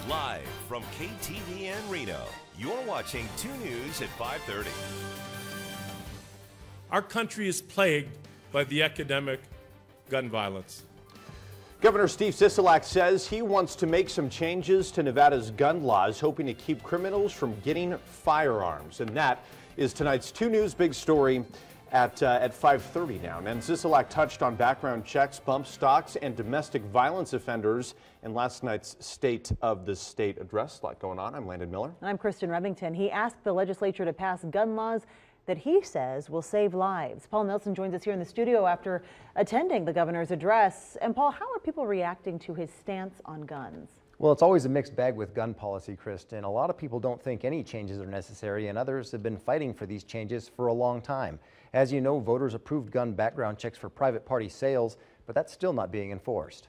Live from KTVN Reno, you're watching 2 News at 5:30. Our country is plagued by the epidemic gun violence. Governor Steve Sisolak says he wants to make some changes to Nevada's gun laws, hoping to keep criminals from getting firearms. And that is tonight's 2 News big story at 5:30 now. And Sisolak touched on background checks, bump stocks, and domestic violence offenders in last night's State of the State address. A lot going on. I'm Landon Miller. I'm Kristen Remington. He asked the legislature to pass gun laws that he says will save lives. Paul Nelson joins us here in the studio after attending the governor's address. And Paul, how are people reacting to his stance on guns? Well, it's always a mixed bag with gun policy, Kristen. A lot of people don't think any changes are necessary, and others have been fighting for these changes for a long time. As you know, voters approved gun background checks for private party sales, but that's still not being enforced.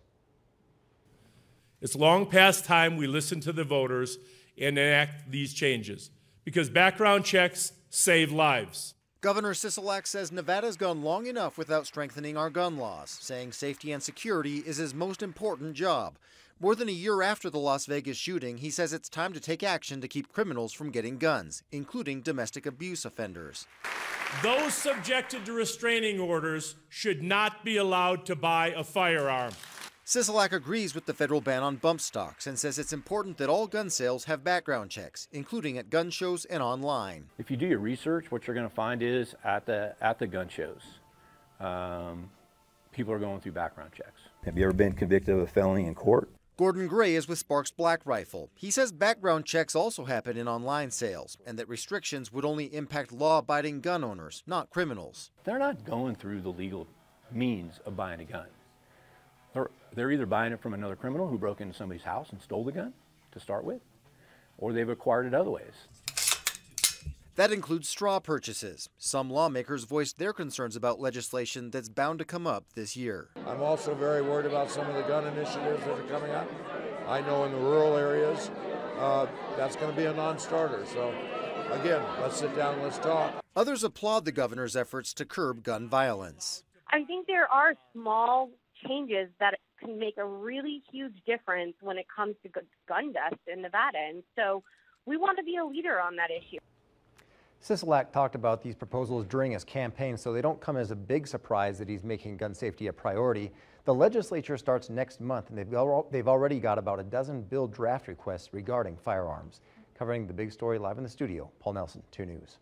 It's long past time we listen to the voters and enact these changes, because background checks save lives. Governor Sisolak says Nevada's gone long enough without strengthening our gun laws, saying safety and security is his most important job. More than a year after the Las Vegas shooting, he says it's time to take action to keep criminals from getting guns, including domestic abuse offenders. Those subjected to restraining orders should not be allowed to buy a firearm. Sisolak agrees with the federal ban on bump stocks and says it's important that all gun sales have background checks, including at gun shows and online. If you do your research, what you're going to find is at the gun shows, people are going through background checks. Have you ever been convicted of a felony in court? Gordon Gray is with Sparks Black Rifle. He says background checks also happen in online sales and that restrictions would only impact law-abiding gun owners, not criminals. They're not going through the legal means of buying a gun. They're either buying it from another criminal who broke into somebody's house and stole the gun to start with, or they've acquired it other ways. That includes straw purchases. Some lawmakers voiced their concerns about legislation that's bound to come up this year. I'm also very worried about some of the gun initiatives that are coming up. I know in the rural areas, that's going to be a non-starter. So again, let's sit down and let's talk. Others applaud the governor's efforts to curb gun violence. I think there are small changes that can make a really huge difference when it comes to gun deaths in Nevada. And so we want to be a leader on that issue. Sisolak talked about these proposals during his campaign, so they don't come as a big surprise that he's making gun safety a priority. The legislature starts next month, and they've already got about a dozen bill draft requests regarding firearms. Covering the big story live in the studio, Paul Nelson, 2 News.